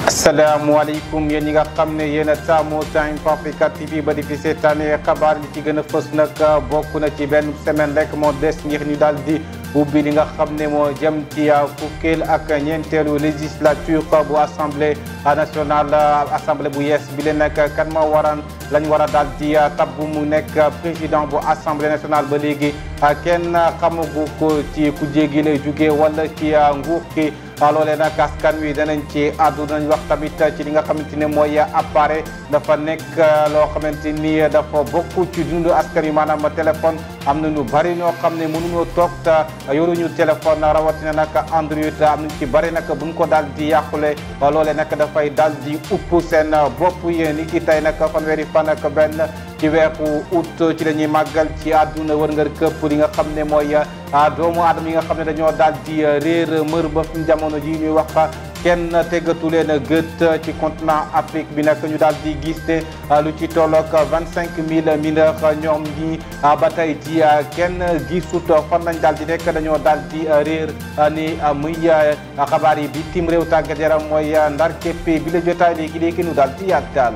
asalaamaaleykum yéen ñi nga xam ne yéen a taamu Time for Africa TV ba di fi seetaane xabaar yi ci gën a fës nag bokk na ci benn semaine rek moo des ngir ñu daal di ubbi li nga xam ne moo jëm ci fukkeel ak ñeenteelu législature bu assemblée nationale assemblée bu yees bi leen nag kan ma waran lañ war a daal di tabbu mu nekk président bu assemblée nationale ba léegi kenn xamagu ko ci ku jéegi lay jugee wala ci nguur ki loolee nag askan wi danañ ci àddu danañ wax tamit ci li nga xamante ne mooy appareil dafa nekk loo xamante ni dafa bokk ci dundu askan wi maanaam téléphone am na ñu bari ñoo xam ne mënuñoo toog te yoruñu téléphone rawatina nag Android am nañ ci bari nag buñ ko daal di yàqule loolee nag dafay daal di upp seen bopp yi ni ki tey nag fanweeri fan ak benn ci weeru août ci la ñuy màggal ci àdduna wërngal këpp li nga xam ne mooy doomu aadama yi nga xam ne dañoo daal di réer mër ba fi jamono ji ñuy wax kenn teggatu leen gët ci continent Afrique bi nag ñu daal di gis ne lu ci tollook 25000 mineurs ñoom ñi ba tey ji kenn gisut fan lañ daal di nekk dañoo daal di réer ni muy xabaar yi bitim réew tàggat yaram mooy ndar képpe bi la jotaay léegi ñu daal di yàttal.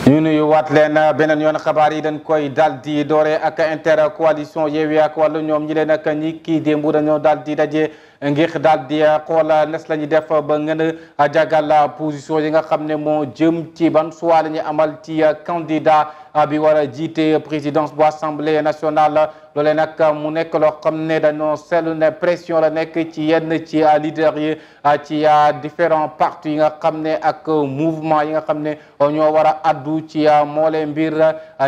ñu nuyu waat leen beneen yoon xabaar yi dañ koy daal di doore ak intercoalition Yewwi ak Wallu ñoom ñi leen ak ñi kii démb dañoo daal di daje ngir daal di xool nes la ñuy def ba ngeen a jagal position yi nga xam ne moo jëm ci ban choix la ñuy amal ci candidat bi war a jiite présidence bu assemblée nationale loolee nag mu nekk loo xam ne dañoo seetlu ne pression la nekk ci yenn ci leader yi ci différents partis yi nga xam ne ak mouvement yi nga xam ne ñoo war a addu ci moole mbir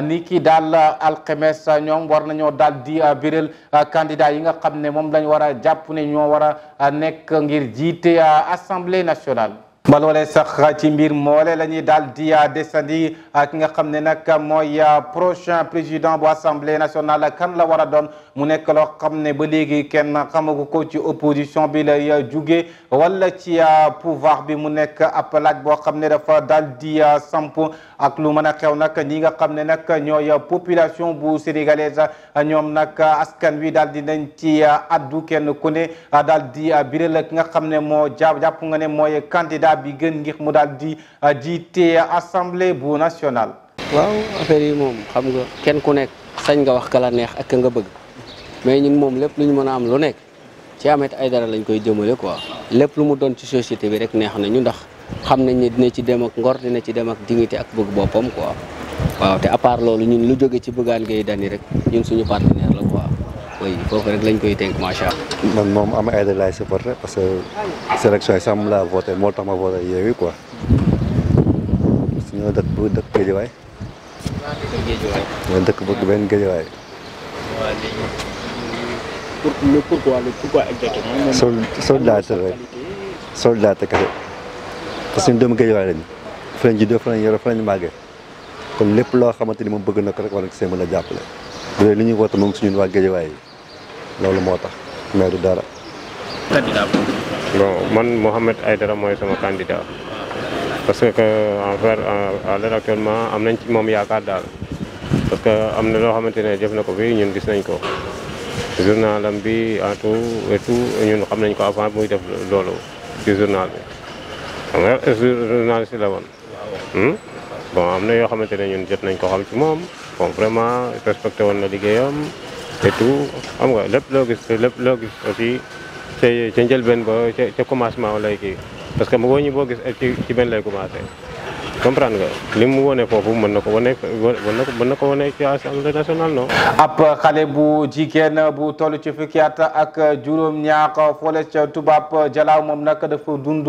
ni ki daal alxemes ñoom war nañoo daal di biral candidat yi nga xam ne moom lañ war a jàpp ne ñoo war a nekk ngir jiite assemblée nationale. ba loolee sax ci mbir moole la ñuy daal di desandi ki nga xam ne nag mooy prochain président bu assemblée nationale kan la war a doon mu nekk loo xam ne ba léegi kenn xamagu ko ci opposition bi lay jugee wala ci pouvoir bi mu nekk ab laaj boo xam ne dafa daal di samp ak lu mën a xew nag ñi nga xam ne nag ñooy population bu sénégalaise ñoom nag askan wi daal di nañ ci addu kenn ku ne daal di biral ki nga xam ne moo jàpp nga ne mooy candidat bi gën ngir mu daal di jiite assemblée bu nationale. waaw affaire yi moom xam nga kenn ku nekk sañ nga wax kala neex ak nga bëgg mais ñun moom lépp lu ñu mën a am lu nekk ci Ahmed Aïdara lañ koy jëmale quoi lépp lu mu doon ci société bi rek neex na ñu ndax xam nañ ne dina ci dem ak ngor dina ci dem ak dignité ak bëgg boppam quoi waaw te à part loolu ñun lu jóge ci Bougane Gueye Dany rek ñun suñu partenaire la quoi oui foofu rek lañ koy tënk macha allah. man moom Ahmed Aïdara laay supporté parce que sélection yi sax mu laa voté moo tax ma voté Yewwi quoi suñu dëkk bu dëkk Guédiawaye. waaw dëkk bu benn Guédiawaye. pourquoi exactement. soldat rek soldat kese parce que ñun doomu Guédiawaye lañu fa lañ juddoo fa lañ yoroo fa lañ màggee kon lépp loo xamante ni moom bëgg na ko rek war na see mën a jàppale bu dee li ñuy woote moom suñu waa Guédiawaye yi loolu moo tax mais du dara. candidat bon man Mohamed Aïdara mooy sama candidat parce que à l'heure actuellement am nañ ci moom yaakaar daal parce que am na loo xamante ne jëf na ko fi ñun gis nañ ko journalam bi en tout et tout ñun xam nañ ko avant muy def loolu ci journal bi xam nga journaliste la woon bon am na yoo xamante ne ñun jot nañ ko xam ci moom bon vraiment respecté woon na liggéeyam et tout xam nga lépp loo gis aussi ca njëlbeen ba ca commencement lay kii parce que boo ñu boo gis ci benn lay commencé comprendre nga li mu wone foofu mën na ko wone ci assemblée nationale non. ab xale bu jigéen bu toll ci fukki at ak juróom-ñaar foole ca tubaab jalaaw moom nag dafa dund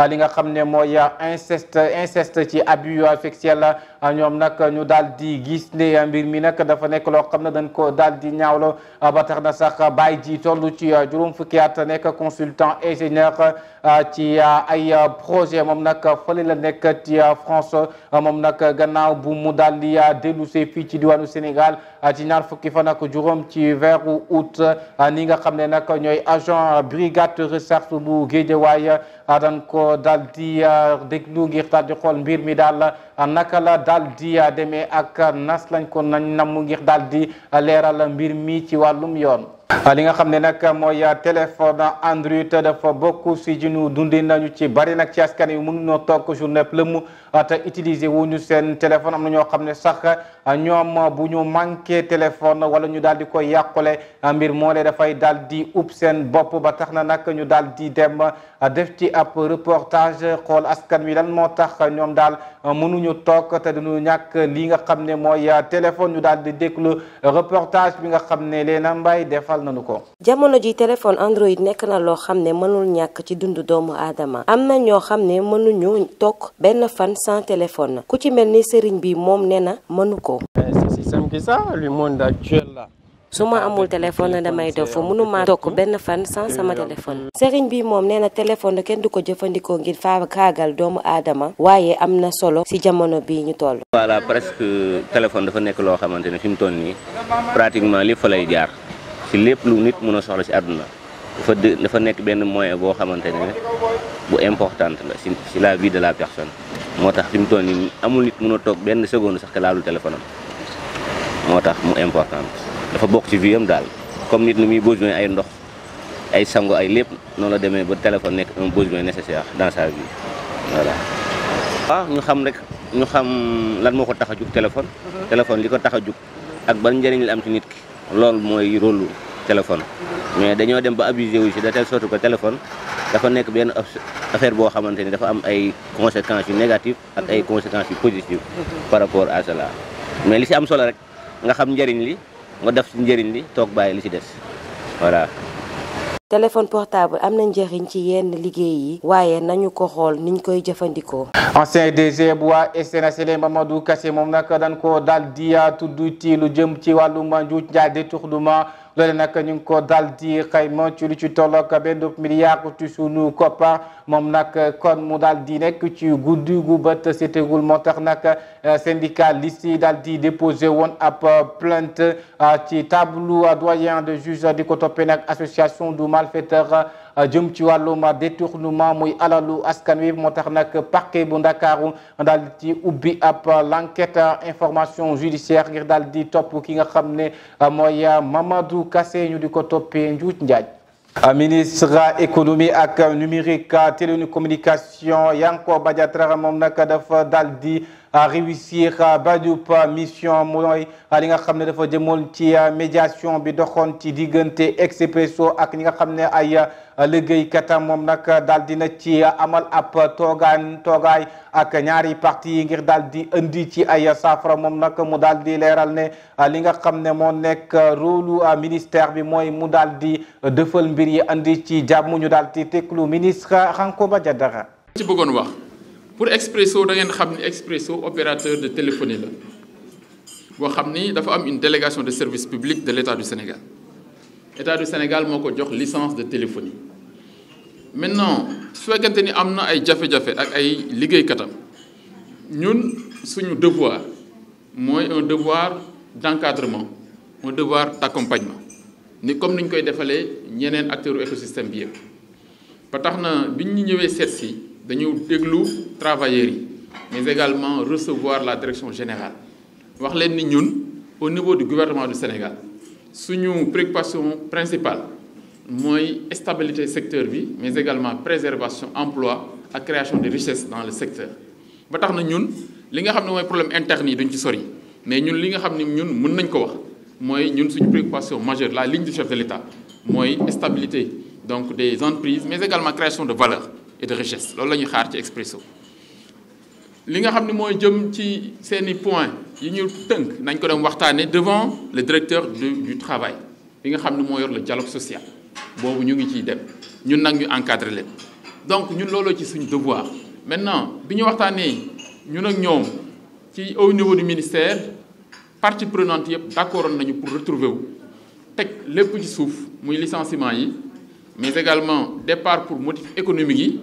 li nga xam ne mooy inceste ci abus sexuel ñoom nag ñu daal di gis ne mbir mi nag dafa nekk loo xam ne dañ ko daal di ñaawlo ba tax na sax bàyyi ji toll ci juróom fukki at nekk consultant ingénieur ci ay projet moom nag fële la nekk ci France France moom nag gannaaw bu mu daal di dellusee fii ci diwaanu Sénégal ci ñaar fukki fan ak juróom ci weeru août ni nga xam ne nag ñooy agent brigade recherche bu Guédiawaye dañ ko daal di déglu ngir daal di xool mbir mi daal naka la daal di demee ak nas lañ ko nañ namm ngir daal di leeral mbir mi ci wàllum yoon. li nga xam ne nag mooy téléphone Android dafa bokk si jinu dundi nañu ci bari nag ci askan wi mënuñoo toog journée lëmm te utiliser wuñu seen téléphone am na ñoo xam ne sax ñoom bu ñu manqué téléphone wala ñu daal di koy yàqule mbir moo lee dafay daal di ub seen bopp ba tax na nag ñu daal di dem def ci ab reportage xool askan wi lan moo tax ñoom daal mënuñu toog te duñu ñàkk li nga xam ne mooy téléphone ñu daal di déglu reportage bi nga xam ne Leena Mbaye defal nañu ko. jamono ji téléphone Android nekk na loo xam ne mënul ñàkk ci dundu doomu aadama am na ñoo xam ne mënuñu toog benn fan sans téléphone ku ci mel ni sëriñ bi moom nee na mënu ko. C'est si simple que ça, le monde actuel là. su ma amul téléphone damay dof mënuma toog benn fan sans sama téléphone. sëriñ bi moom nee na téléphone kenn du ko jëfandikoo ngir faagaagal doomu aadama waaye am na solo ci jamono bii ñu toll. voilà presque téléphone dafa nekk loo xamante ne fi mu toll nii pratiquement lépp fa lay jaar ci lépp lu nit mën a soxla ci àdduna dafa nekk benn moyen boo xamante ne bu importante la ci la vie de la personne moo tax fi mu toll nii amul nit mën a toog benn seconde sax te laalul téléphone am moo tax mu important dafa bokk ci vie am daal comme nit ni muy besoin ay ndox ay sango ay lépp noonu la demee ba téléphone nekk un besoin nécessaire dans sa vie voilà. waaw ñu xam lan moo ko tax a jug téléphone li ko tax a jug ak ban njëriñ la am ci nit ki loolu mooy rôle téléphone mais dañoo dem ba abusé wu ci de telle sorte que téléphone dafa nekk benn affaire boo xamante ni dafa am ay conséquences yu négatives ak ay conséquences yu positives par rapport à cela mais li ci am solo rek nga xam njëriñ li nga def ci njëriñ li toog bàyyi li ci des voilà. téléphone portable am na njëriñ ci yenn liggéey yi waaye nañu ko xool niñ koy jëfandikoo. ancien DG bu waa SNHLM Mamadou Kassé moom nag dañ ko daal di tudd ci lu jëm ci wàllum njuuj njaaj détournement loole nag ñu ngi ko daal di xayma ci lu ci tollook benn milliard ci sunu koppar moom nag kon mu daal di nekk ci guddi gu bët setegul moo tax nag syndicaliste yi daal di déposé woon ab plainte ci tableau doyen de juge di ko toppee nag association du malfaiteur jëm ci wàllum détournement muy alalu askan wi moo tax nag parquet bu Ndakaaru daal di ci ubbi ab l'enquête information judiciaire ngir daal di topp ki nga xam ne mooy Mamadou Kassé ñu di ko toppee njuuj njaaj. ministre économie ak numérique télécommunication Yankhoba Diattara moom nag dafa daal di réussir badub mission mooy li nga xam ne dafa jëmoon ci médiation bi doxoon ci diggante Expresso ak ñi nga xam ne ay liggéeykatam moom nag daal dina ci amal ab toogaay ak ñaari parti yi ngir daal di indi ci ay saafara moom nag mu daal di leeral ne li nga xam ne moo nekk rôlu ministère bi mooy mu daal di dëfal mbir yi andi ci jàmm ñu daal di teglu ministre Yankhoba Diattara. ci bëggoon wax pour Expresso da ngeen xam ni Expresso opérateur de téléphonie la boo xam ni dafa am une délégation de service public de l'État du Sénégal État du Sénégal moo ko jox licence de téléphonie. maintenant su fekkente ni am na ay jafe-jafe ak ay liggéeykatam ñun suñu devoir mooy un devoir d'encadrement un devoir d'accompagnement ni comme niñ koy defalee ñeneen acteurs écosystème bi yëpp ba tax na biñ ñu ñëwee seet si dañu déglu travailleurs yi mais également recevoir la direction générale wax leen ni ñun au niveau du gouvernement du Sénégal suñu préoccupation principale mooy stabilité secteur bi mais également préservation emploi ak création de richesses dans le secteur ba tax na ñun li nga xam ne mooy problème interne yi duñ ci sori mais ñun li nga xam ne ñun mën nañ ko wax mooy ñun suñu préoccupation majeure la ligne du chef de l'État mooy stabilité donc des entreprises mais également création de valeur et de richesse loolu la ñuy xaar ci Expresso li nga xam ne mooy jëm ci seeni points yi ñu tënk nañ ko dem waxtaane devant le directeur du travail bi nga xam ne moo yor le dialogue social boobu ñu ngi ciy dem ñun nag ñu encadrer leen donc ñun looloo ci suñu devoir maintenant bi ñu waxtaanee ñun ak ñoom ci au niveau du ministère parties prenantes yëpp d'accord nañu pour retrouver wu teg lépp ci suuf muy licenciement yi mais également départ pour motif économique yi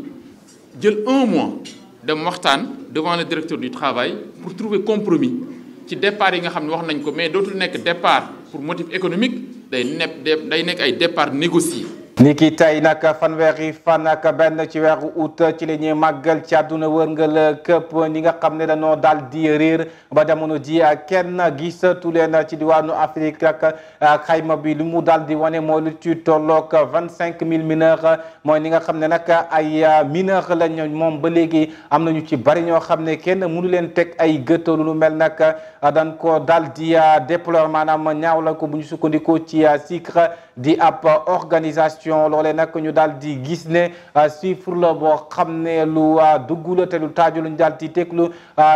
jël un mois dem waxtaan devant le directeur du travail pour trouver compromis ci départ yi nga xam ne wax nañ ko mais dootul nekk départ pour motif économique day nekk ay départ négocié. ni ki tey nag fanweeri fan ak benn ci weeru août ci la ñuy màggal ci àdduna wërngal këpp ñi nga xam ne dañoo daal di réer ba jamono ji kenn gisatu leen ci diwaanu Afrique ak xayma bi li mu daal di wane mooy lu ci tolloog 25000 mineurs mooy ni nga xam ne nag ay mineurs lañ moom ba léegi am nañu ci bari ñoo xam ne kenn mënu leen teg ay gët lu mel nag dañ ko daal di déplorer maanaam ñaaw la ko bu ñu sukkandikoo ci CICRE di ab organisation loolee nag ñu daal di gis ne chiffre la boo xam ne lu dugg la te lu taaju luñ daal di teglu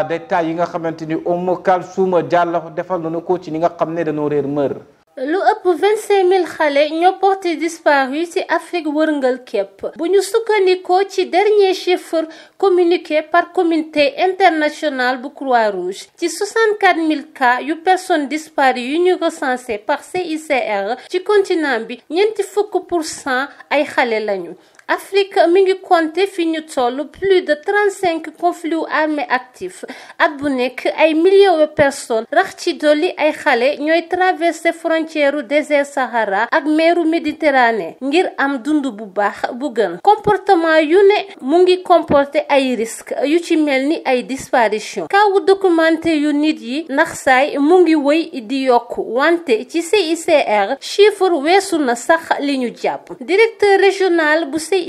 détails yi nga xamante ni Kalsoum Diallo defal nañu ko ci ni nga xam ne dañoo réer mër. lu ëpp 25000 xale ñoo porté disparu ci Afrique wërngal képp bu ñu sukkandikoo ci dernier chiffre communiqué par comité international bu Croix-Rouge ci 64000 cas yu personnes disparues yu ñu recensé par CICR ci continent bi 40% ay xale lañu. Afrique mi ngi compté fi ñu toll plus de 35 conflits armés actifs at bu nekk ay millions de personnes rax ci dolli ay xale ñooy traversé frontière u désert Sahara ak meeru Méditerranée ngir am dund bu baax bu gën comportement yu ne mu ngi comporté ay risques yu ci mel ni ay disparition kawu documenté yu nit yi ndax saay mu ngi wëy di yokku wante ci CICR chiffre weesu na sax li ñu jàpp directeur régional bu CICR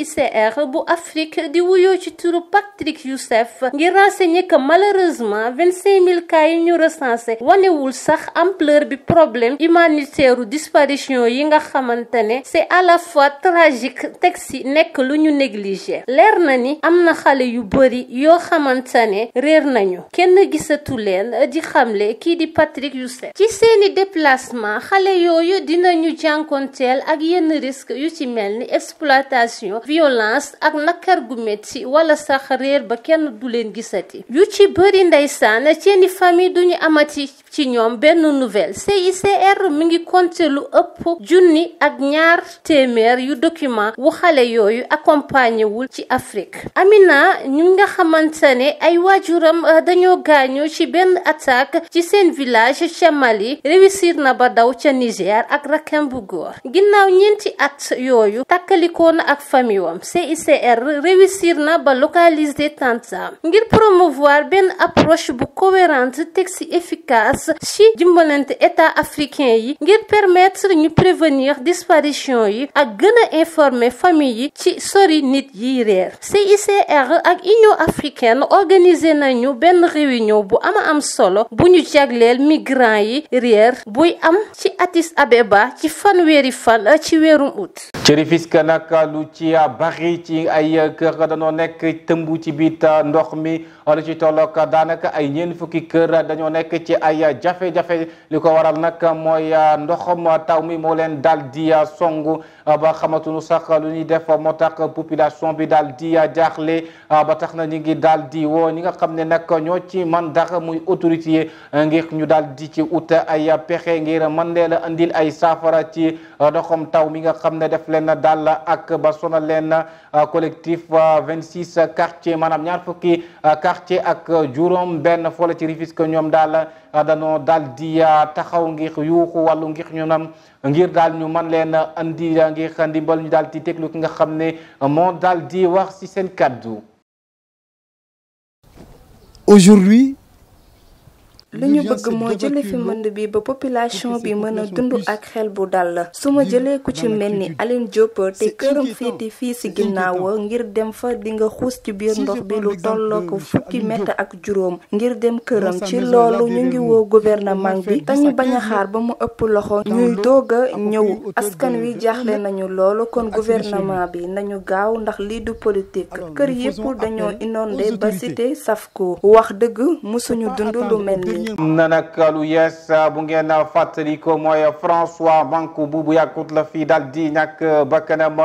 bu Afrique di wuyoo ci turu Patrick Youssef ngir renseigner que malheureusement 25000 cas yi ñu recensé wanewul sax ampleur bi problème humanitaire u disparition yi nga xamante ne c'est à la fois tragique teg si nekk lu ñu négligé leer na ni am na xale yu bëri yoo xamante ne réer nañu kenn gisatu leen di xamle kii di Patrick Youssef ci seeni déplacement xale yooyu dinañu jànkonteel ak yenn risque yu ci mel ni exploitation violence ak nakar gu metti wala sax réer ba kenn du leen gisati yu ci bëri ndeysaan seeni famille duñu amati ci ñoom benn nouvelle CICR mi ngi compter lu ëpp 200 yu document wu xale yooyu accompagné wul ci Afrique Amina ñu nga xamante ne ay waajuram dañoo gaañoo ci benn attaque ci seen village ca Mali réussir na ba daw ca Niger ak rakam bu góor ginnaaw ñeenti at yooyu takkalikoo na ak famille wam CICR réussir na ba localiser tantam ngir promouvoir benn approche bu cohérente teg si efficace ci dimbalante état africain yi ngir permettre ñu prévenir disparition yi ak gën a informer famille yi ci sori nit yi réer CICR ak Union africaine organisé nañu benn réunion bu am solo bu ñu jagleel migrants yi réer buy am ci Addis Abeba ci fanweeri fan ci weerum août. ci Rufisque nag lu ci bari ci ay kër dañoo nekk tëmbu ci biit ndox mi lu ci tollook daanaka ay ñeent fukki kër dañoo nekk ci ay jafe-jafe li ko waral nag mooy ndoxam taw mi moo leen daal di songu ba xamatuñu sax lu ñuy def moo tax population bi daal di jaaxle ba tax na ñu ngi daal di woo ñi nga xam ne nag ñoo ci man dara muy autorité ngir ñu daal di ci ut ay pexe ngir mën leen a andil ay saafara ci ndoxam taw mi nga xam ne def leen daal ak ba sonal leen collectif 26 quartier maanaam ñaar fukki quartier ak juróom benn foola ci Rufisque ñoom daal dañoo daal di taxaw ngir yuuxu wàllu ngir daal ñu man leen andi ngir ndimbal ñu daal di teglu ki nga xam ne moo daal di wax ci seen kàddu. Aujourd'hui lu ñu bëgg moo jële fi mbënd bi ba population bi mën a dund ak xel bu dal su ma jëlee ku ci mel ni Aline Diop te këram féete fii ci ginnaaw ngir dem fa di nga xuus ci biir ndox bi lu tolloo ko fukki mètre ak juróom ngir dem këram ci loolu ñu ngi woo gouvernement bi dañu bañ a xaar ba mu ëpp loxo ñuy doog a ñëw askan wi jaaxle nañu loolu kon gouvernement bi nañu gaaw ndax lii du politique kër yépp dañoo inondé ba cité Safko wax dëgg musuñu dund lu mel ni na nag lu yees bu ngeen fàttali ko mooy François Mancabou bu yàggut la fii daal di ñàkk bakkanam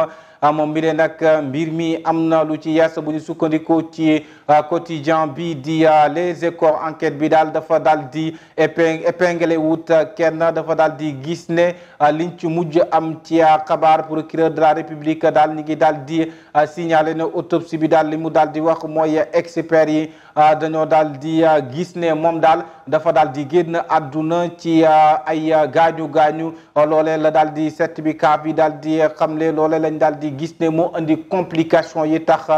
moom mi leen nag mbir mi am na lu ci yees bu ñu sukkandikoo ci quotidien bi di Les Échos. enquête bi daal dafa daal di épinglé wut kenn dafa daal di gis ne liñ ci mujj am ci xabaar procureur de la République daal ñi ngi daal di signalé ne autopsie bi daal li mu daal di wax mooy experts yi dañoo daal di gis ne moom daal dafa daal di génn àdduna ci ay gaañu loolee la daal di certificat bi daal di xamle loolee lañ daal di gis ne moo indi complication yi tax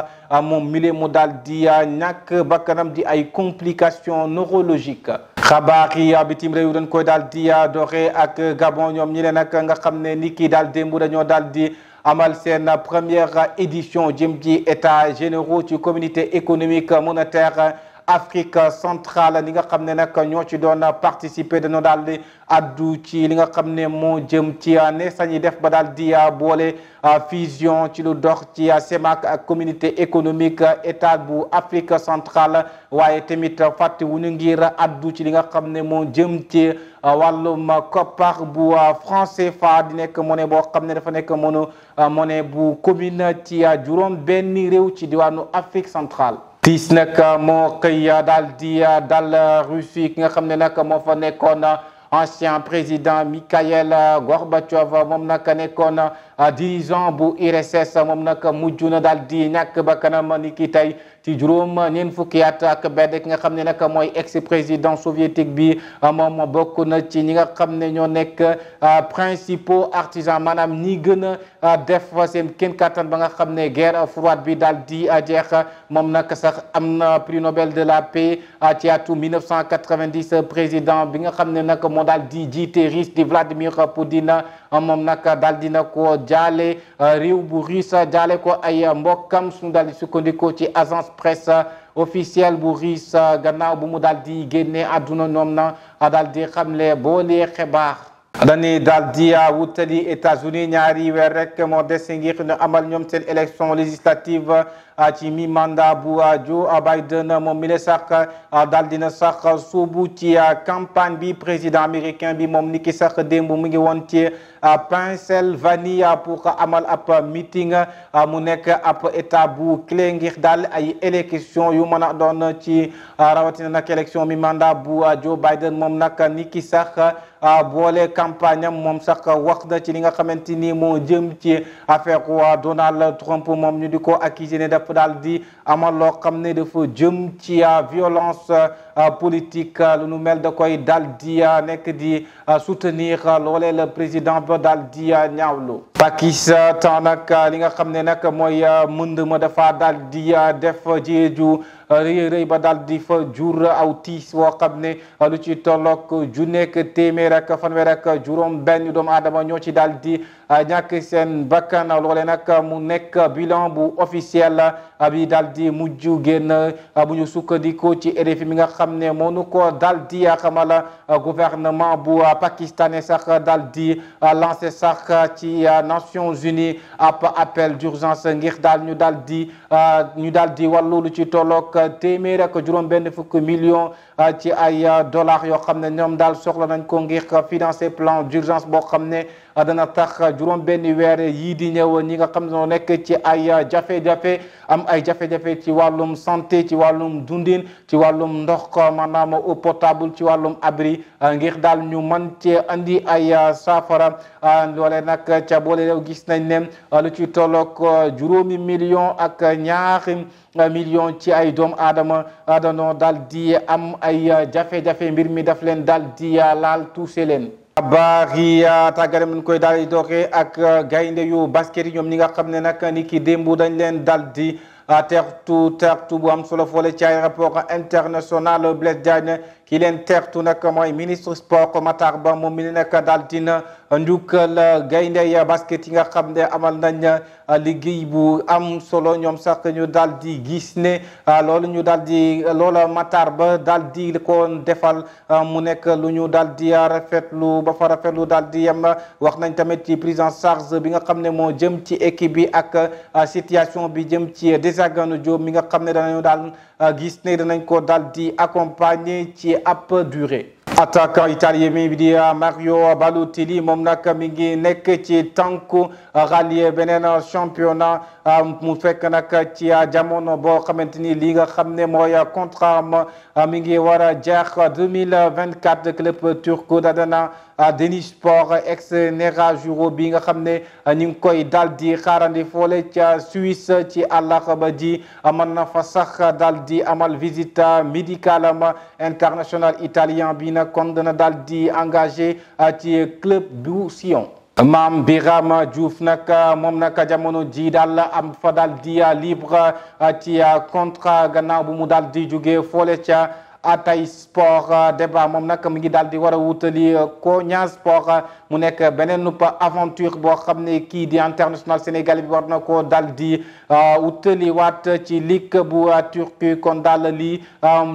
moom mile mu daal di ñàkk bakkanam di ay complication neurologique. xabaar yi bitim réew dañ koy daal di doxee ak Gabon ñoom ñi leen nag nga xam ne ni kii daal démb dañoo daal di amal seen première édition jëm ci états généraux ci communauté économique monétaire Afrique centrale li nga xam ne nag ñoo ci doon participer dañoo daal di addu ci li nga xam ne moo jëm ci ne sañi def ba daal di boole fusion ci lu dox ci CEMAC ak communauté économique état bu Afrique centrale waaye tamit fàtte wu ñu ngir addu ci li nga xam ne moo jëm ci wàllum koppar bu franc CFA di nekk monnaie boo xam ne dafa nekk monnaie bu commune ci juróom benn réew ci diwaanu Afrique centrale. tiis nag moo xëy daal di dal Russie ki nga xam ne nag moo fa nekkoon ancien président Mikhaïl Gorbatchev moom nag nekkoon dirigeant bu URSS moom nag mujj na daal di ñàkk bakkanam ni ki tey ci juróom ñeent fukki at ak benn ki nga xam ne nag mooy ex président soviétique bi moom bokk na ci ñi nga xam ne ñoo nekk principaux artisans maanaam ñi gën a def seen kenn kattan ba nga xam ne guerre froide bi daal di jeex moom nag sax am na prix Nobel de la paix ci atu 1990 président bi nga xam ne nag moo daal di jiite Russie di Vladimir Poutine moom nag daal dina ko jaale réew bu Russe jaale ko ay mbokkam suñu daal di sukkandikoo ci agence presse officielle bu Russe gannaaw bu mu daal di génne àdduna ñoom na daal di xamle boole xibaar. dañuy daal di wutali États-Unis ñaari weer rek moo des ngir ñu amal ñoom seen élection législative ci mi mandat bu Joe Biden moom mi ne sax daal dina sax suubu ci campagne bi président américain bi moom ni ki sax démb mu ngi woon ci Pennsylvanie pour amal ab meeting mu nekk ab état bu clé ngir daal ay élection yu mën a doon ci rawatina nag élection mi mandat bu Joe Biden moom nag ni ki sax boole campagne am moom sax wax na ci li nga xamante ni moo jëm ci affaire Donald Trump moom ñu di ko accusé ne dafa daal di amal loo xam ne dafa jëm ci violence politique lu nu mel da koy daal di nekk di soutenir loolee le président ba daal di ñaawlu. Pakistan nag li nga xam ne nag mooy mënd ma dafa daal di def jéeju rëy ba daal di fa jur aw tiis woo xam ne lu ci tollook junneek téeméer ak fanweer ak juróom benn doomu aadama ñoo ci daal di ñàkk seen bakkan loole nag mu nekk bilan bu officiel bi daal di mujj génn bu ñu sukkandikoo ci RFI mi nga xam ne mënu ko daal di xamal gouvernement bu pakistanais sax daal di lancé sax ci Nations Unies ab appel d'urgence ngir daal ñu daal di wàllu lu ci tollook téeméer ak juróom benn fukki million ci ay dollars yoo xam ne ñoom daal soxla nañ ko ngir financer plan d'urgence boo xam ne dana tax juróom benn weer yii di ñëw ñi nga xam ne noo nekk ci ay jafe-jafe am ay jafe-jafe ci wàllum santé ci wàllum dundin ci wàllum ndox maanaam eau potable ci wàllum abri ngir daal ñu mën ci andi ay saafara loole nag ca boole réew gis nañ ne lu ci tollook juróomi million ak ñaari million ci ay doomu aadama danoo daal di am ay jafe-jafe mbir mi daf leen daal di laal tuuse leen. xabaar yi tàggat nañ koy daal di doxee ak gaynde yu basket yi ñoom ñi nga xam ne nag ni ki démb dañ leen daal di tertu bu am solo foole ci aéroport international Blaise Diagne ki leen tertu nag mooy ministre sport Matar Ba moom mi ne nag daal dina njukkal gaynde ya basket yi nga xam ne amal nañ liggéey bu am solo ñoom sax ñu daal di gis ne loola Matar Ba daal di ko defal mu nekk lu ñu daal di rafetlu ba fa rafetlu daal di yem wax nañ tamit ci prise en charge bi nga xam ne moo jëm ci équipe bi ak situation bi jëm ci Desagana Diop mi nga xam ne danañu daal gis ne danañ ko daal di accompagner ci ab durée. attaquant italien bi di Mario Balotelli moom nag mi ngi nekk ci tànku rallier beneen championnat mu fekk nag ci jamono boo xamante ni li nga xam ne mooy contrat am mi ngi war a jeex 2024 club turco d'Adana Denizspor ex Nerazzurro bi nga xam ne ñu ngi koy dal di xaarandi foole ca Suisse ci àllarba ji mën na fa sax dal di amal visite médicale am international italien bi nag kon dana dal di engagé ci club bu Sion. Mame Birame Diouf nag moom nag jamono ji daal am fa dal di libre ci contrat gannaaw bu mu dal di jóge foole ca Hatay Sport débat moom nag mi ngi daal di war a wutali Konya Sport mu nekk beneen aventure boo xam ne kii di international sénégalais bi war na ko daal di wutali waat ci ligue bu Turquie kon daal lii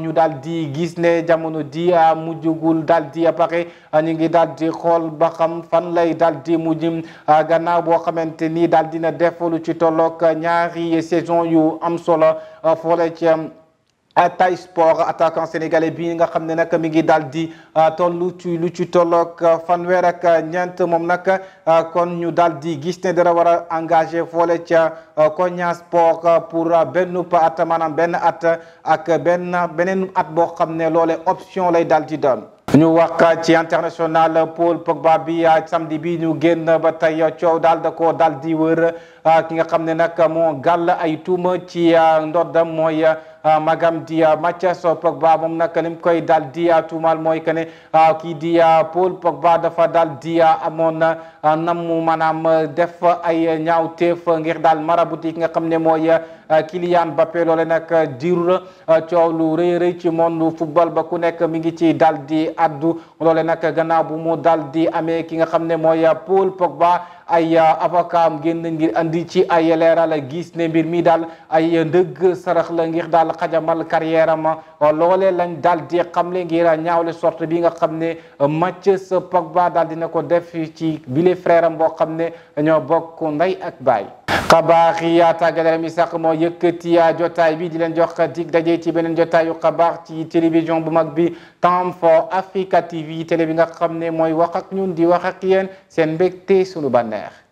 ñu daal di gis ne jamono di mujjugul daal di pare ñu ngi daal di xool ba xam fan lay daal di mujj gannaaw boo xamante ni daal dina def lu ci tolloog ñaari saison yu am solo foole ci Hatay Sport attaquant sénégalais bi nga xam ne nag mi ngi daal di tollu ci lu ci tolloog fanweer ak ñeent moom nag kon ñu daal di gis ne dara war a engagé foole ca Konya Sport pour benn at maanaam benn at ak beneen at boo xam ne loole option lay daal di doon. ñu wax ci international Paul Pogba bi samedi bi ñu génn ba tey coow daal da ko daal di wër ki nga xam ne nag moo gàll ay tuuma ci ndoddam mooy magam di Mathias Pogba moom nag ni mu koy daal di tuumal mooy que ne kii di Paul Pogba dafa daal di amoon namu maanaam def ay ñaawteef ngir daal marabouti ki nga xam ne mooy Kylian Mbappé loole nag diir coow lu rëy rëy ci monde football ba ku nekk mi ngi ci daal di addu loole nag gannaaw bu mu daal di amee ki nga xam ne mooy Paul Pogba ay avocat am génn ngir andi ci ay leeral gis ne mbir mi daal ay ndëgg sarax la ngir daal xajamal carrière am loole lañ daal di xamle ngir ñaawle sorte bi nga xam ne Mathias Pogba daal dina ko def ci bile frère am boo xam ne ñoo bokk ndey ak baay. xabaar yi tàggat yaram yi sax moo yëkkati jotaay bi di leen jox dig daje ci beneen jotaayu xabaar ci télévision bu mag bi Time for Africa TV télé bi nga xam ne mooy wax ak ñun di wax ak yéen seen mbégte sunu bànneex.